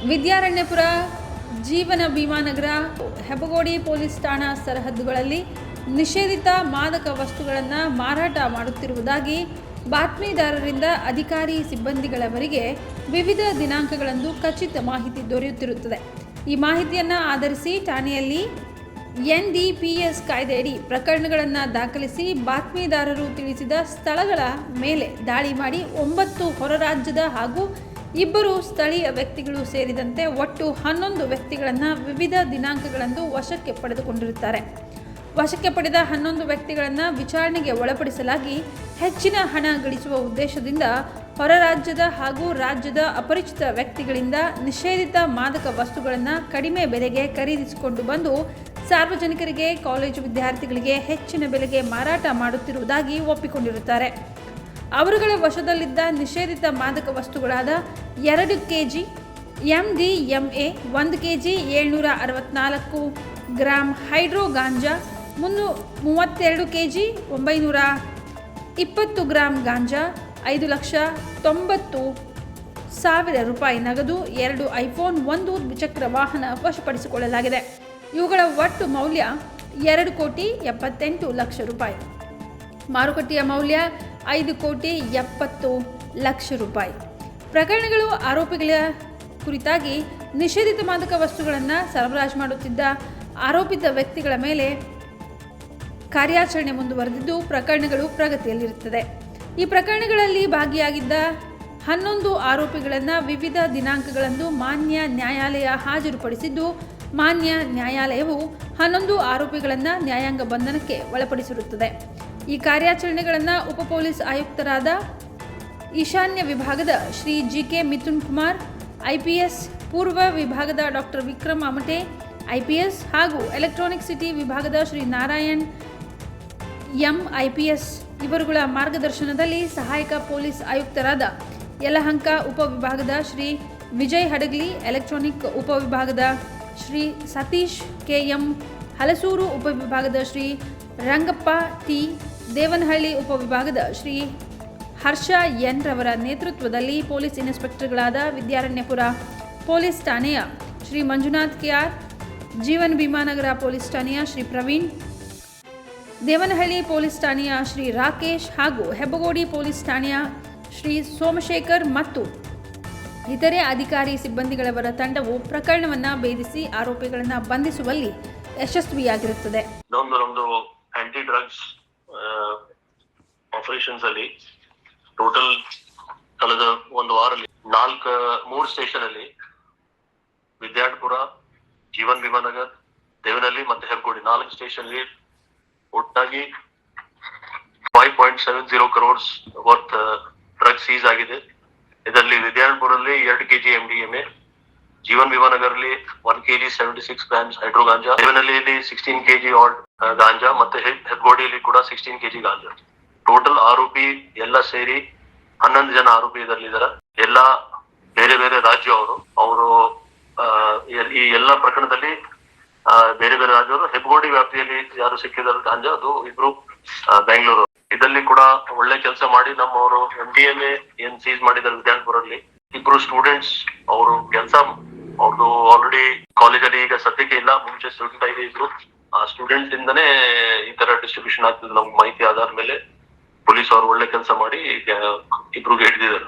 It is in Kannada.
ವಿದ್ಯಾರಣ್ಯಪುರ, ಜೀವನ ಭೀಮಾನಗರ, ಹೆಬ್ಬಗೋಡಿ ಪೊಲೀಸ್ ಠಾಣಾ ಸರಹದ್ದುಗಳಲ್ಲಿ ನಿಷೇಧಿತ ಮಾದಕ ವಸ್ತುಗಳನ್ನು ಮಾರಾಟ ಮಾಡುತ್ತಿರುವುದಾಗಿ ಬಾತ್ಮೀದಾರರಿಂದ ಅಧಿಕಾರಿ ಸಿಬ್ಬಂದಿಗಳವರಿಗೆ ವಿವಿಧ ದಿನಾಂಕಗಳಂದು ಖಚಿತ ಮಾಹಿತಿ ದೊರೆಯುತ್ತಿರುತ್ತದೆ. ಈ ಮಾಹಿತಿಯನ್ನು ಆಧರಿಸಿ ಠಾಣೆಯಲ್ಲಿ NDPS ಕಾಯ್ದೆಯಡಿ ಪ್ರಕರಣಗಳನ್ನು ದಾಖಲಿಸಿ ಬಾತ್ಮೀದಾರರು ತಿಳಿಸಿದ ಸ್ಥಳಗಳ ಮೇಲೆ ದಾಳಿ ಮಾಡಿ 9 ಹೊರ ರಾಜ್ಯದ ಹಾಗೂ 2 ಸ್ಥಳೀಯ ವ್ಯಕ್ತಿಗಳು ಸೇರಿದಂತೆ ಒಟ್ಟು 11 ವ್ಯಕ್ತಿಗಳನ್ನು ವಿವಿಧ ದಿನಾಂಕಗಳಂದು ವಶಕ್ಕೆ ಪಡೆದುಕೊಂಡಿರುತ್ತಾರೆ. ವಶಕ್ಕೆ ಪಡೆದ 11 ವ್ಯಕ್ತಿಗಳನ್ನು ವಿಚಾರಣೆಗೆ ಒಳಪಡಿಸಲಾಗಿ ಹೆಚ್ಚಿನ ಹಣ ಗಳಿಸುವ ಉದ್ದೇಶದಿಂದ ಹೊರ ರಾಜ್ಯದ ಹಾಗೂ ರಾಜ್ಯದ ಅಪರಿಚಿತ ವ್ಯಕ್ತಿಗಳಿಂದ ನಿಷೇಧಿತ ಮಾದಕ ವಸ್ತುಗಳನ್ನು ಕಡಿಮೆ ಬೆಲೆಗೆ ಖರೀದಿಸಿಕೊಂಡು ಬಂದು ಸಾರ್ವಜನಿಕರಿಗೆ, ಕಾಲೇಜು ವಿದ್ಯಾರ್ಥಿಗಳಿಗೆ ಹೆಚ್ಚಿನ ಬೆಲೆಗೆ ಮಾರಾಟ ಮಾಡುತ್ತಿರುವುದಾಗಿ ಒಪ್ಪಿಕೊಂಡಿರುತ್ತಾರೆ. ಅವರುಗಳ ವಶದಲ್ಲಿದ್ದ ನಿಷೇಧಿತ ಮಾದಕ ವಸ್ತುಗಳಾದ 2 kg MDMA, 1 kg 764 gram hydro ಗಾಂಜಾ, 32 kg 920 ಗ್ರಾಂ ಗಾಂಜಾ, 5,90,000 ರೂಪಾಯಿ ನಗದು, 2 iPhone, 1 ದ್ವಿಚಕ್ರ ವಾಹನ ವಶಪಡಿಸಿಕೊಳ್ಳಲಾಗಿದೆ. ಇವುಗಳ ಒಟ್ಟು ಮೌಲ್ಯ 2,78,00,000 ರೂಪಾಯಿ. ಮಾರುಕಟ್ಟೆಯ ಮೌಲ್ಯ 5,70,00,000 ರೂಪಾಯಿ. ಪ್ರಕರಣಗಳು ಆರೋಪಿಗಳ ಕುರಿತಾಗಿ ನಿಷೇಧಿತ ಮಾದಕ ವಸ್ತುಗಳನ್ನು ಸರಬರಾಜು ಮಾಡುತ್ತಿದ್ದ ಆರೋಪಿತ ವ್ಯಕ್ತಿಗಳ ಮೇಲೆ ಕಾರ್ಯಾಚರಣೆ ಮುಂದುವರೆದಿದ್ದು ಪ್ರಕರಣಗಳು ಪ್ರಗತಿಯಲ್ಲಿರುತ್ತದೆ. ಈ ಪ್ರಕರಣಗಳಲ್ಲಿ ಭಾಗಿಯಾಗಿದ್ದ 11 ಆರೋಪಿಗಳನ್ನು ವಿವಿಧ ದಿನಾಂಕಗಳಂದು ಮಾನ್ಯ ನ್ಯಾಯಾಲಯ ಹಾಜರುಪಡಿಸಿದ್ದು, ಮಾನ್ಯ ನ್ಯಾಯಾಲಯವು 11 ಆರೋಪಿಗಳನ್ನು ನ್ಯಾಯಾಂಗ ಬಂಧನಕ್ಕೆ ಒಳಪಡಿಸಿರುತ್ತದೆ. ಈ ಕಾರ್ಯಾಚರಣೆಗಳನ್ನು ಉಪ ಪೊಲೀಸ್ ಆಯುಕ್ತರಾದ ಈಶಾನ್ಯ ವಿಭಾಗದ ಶ್ರೀ GK ಮಿಥುನ್ ಕುಮಾರ್, IPS ಪೂರ್ವ ವಿಭಾಗದ ಡಾಕ್ಟರ್ ವಿಕ್ರಮ್ ಆಮಟೆ, IPS ಹಾಗೂ ಎಲೆಕ್ಟ್ರಾನಿಕ್ ಸಿಟಿ ವಿಭಾಗದ ಶ್ರೀ ನಾರಾಯಣ್ M, IPS ಇವರುಗಳ ಮಾರ್ಗದರ್ಶನದಲ್ಲಿ ಸಹಾಯಕ ಪೊಲೀಸ್ ಆಯುಕ್ತರಾದ ಯಲಹಂಕ ಉಪವಿಭಾಗದ ಶ್ರೀ ವಿಜಯ್ ಹಡಗ್ಲಿ, ಎಲೆಕ್ಟ್ರಾನಿಕ್ ಉಪವಿಭಾಗದ ಶ್ರೀ ಸತೀಶ್ KM, ಹಲಸೂರು ಉಪವಿಭಾಗದ ಶ್ರೀ ರಂಗಪ್ಪ T, ದೇವನಹಳ್ಳಿ ಉಪವಿಭಾಗದ ಶ್ರೀ ಹರ್ಷ N ರವರ ನೇತೃತ್ವದಲ್ಲಿ ಪೊಲೀಸ್ ಇನ್ಸ್ಪೆಕ್ಟರ್ಗಳಾದ ವಿದ್ಯಾರಣ್ಯಪುರ ಪೊಲೀಸ್ ಠಾಣೆಯ ಶ್ರೀ ಮಂಜುನಾಥ್ KR, ಜೀವನ ಭೀಮಾನಗರ ಪೊಲೀಸ್ ಠಾಣೆಯ ಶ್ರೀ ಪ್ರವೀಣ್, ದೇವನಹಳ್ಳಿ ಪೊಲೀಸ್ ಠಾಣೆಯ ಶ್ರೀ ರಾಕೇಶ್ ಹಾಗೂ ಹೆಬ್ಬಗೋಡಿ ಪೊಲೀಸ್ ಠಾಣೆಯ ಶ್ರೀ ಸೋಮಶೇಖರ್ ಮತ್ತು ಇತರೆ ಅಧಿಕಾರಿ ಸಿಬ್ಬಂದಿಗಳವರ ತಂಡವು ಪ್ರಕರಣವನ್ನು ಭೇದಿಸಿ ಆರೋಪಿಗಳನ್ನು ಬಂಧಿಸುವಲ್ಲಿ ಯಶಸ್ವಿಯಾಗಿರುತ್ತದೆ. ನಮ್ದು ಆಂಟಿ ಡ್ರಗ್ಸ್ ಆಪರೇಷನ್ಸ್ ಅಲ್ಲಿ ಟೋಟಲ್ ಕಳೆದ ಒಂದು ವಾರದಲ್ಲಿ 3 ಸ್ಟೇಷನ್ ಅಲ್ಲಿ ವಿದ್ಯಾರ್ಥಿಪುರ, ಜೀವನ್ ಭೀಮಾನಗರ್, ದೇವನಹಳ್ಳಿ ಮತ್ತೆ ಹೆಬ್ಬಗೋಡಿ 4 ಸ್ಟೇಷನ್ ಅಲ್ಲಿ ಒಟ್ಟಾಗಿ 5.70 crores ವರ್ತ್ ಡ್ರಗ್ಸ್ ಸೀಸ್ ಆಗಿದೆ. ಇದರಲ್ಲಿ ವಿದ್ಯಾರ್ಥಿಪುರಲ್ಲಿ 2 kg MDMA, ಜೀವನ್ ಭೀಮಾನಗರಲ್ಲಿ 1 kg 76 grams ಹೈಡ್ರೋ ಗಾಂಜಾ, ದೇವನಹಳ್ಳಿಯಲ್ಲಿ 16 kg ಆಡ್ ಗಾಂಜಾ ಮತ್ತೆ ಹೆಬ್ಬಗೋಡಿಯಲ್ಲಿ ಕೂಡ 16 kg ಗಾಂಜಾ. ಟೋಟಲ್ ಆರೋಪಿ ಎಲ್ಲ ಸೇರಿ 11 ಜನ ಆರೋಪಿ ಇದರಲ್ಲಿದ್ದಾರೆ. ಎಲ್ಲ ಬೇರೆ ಬೇರೆ ರಾಜ್ಯ ಅವರು ಈ ಎಲ್ಲ ಪ್ರಕರಣದಲ್ಲಿ ಬೇರೆ ಬೇರೆ ರಾಜ್ಯವರು. ಹೆಬ್ಬಗೋಡಿ ವ್ಯಾಪ್ತಿಯಲ್ಲಿ ಯಾರು ಸಿಕ್ಕಿದಾರೆ ಗಾಂಜಾ ಅದು 2 ಬೆಂಗಳೂರು. ಇದರಲ್ಲಿ ಕೂಡ ಒಳ್ಳೆ ಕೆಲಸ ಮಾಡಿ ನಮ್ಮವರು MDMA ಏನ್ ಸೀಸ್ ಮಾಡಿದ್ದಾರೆ ವಿದ್ಯಾರ್ಥಿಪುರಲ್ಲಿ 2 ಸ್ಟೂಡೆಂಟ್ಸ್ ಅವರು ಕೆಲಸ ಅವ್ರದ್ದು ಆಲ್ರೆಡಿ ಕಾಲೇಜಲ್ಲಿ ಈಗ ಸದ್ಯಕ್ಕೆ ಇಲ್ಲ, ಮುಂಚೆ ಸ್ಟೂಡೆಂಟ್ ಆಗಿ ಇದ್ರು. ಆ ಸ್ಟೂಡೆಂಟ್ ಇಂದನೇ ಈ ತರ ಡಿಸ್ಟ್ರಿಬ್ಯೂಷನ್ ಆಗ್ತದೆ ನಮ್ಗೆ ಮಾಹಿತಿ ಆಧಾರ ಮೇಲೆ ಪೊಲೀಸ್ ಅವರು ಒಳ್ಳೆ ಕೆಲಸ ಮಾಡಿ 2 ಹಿಡಿದಿದ್ದಾರೆ.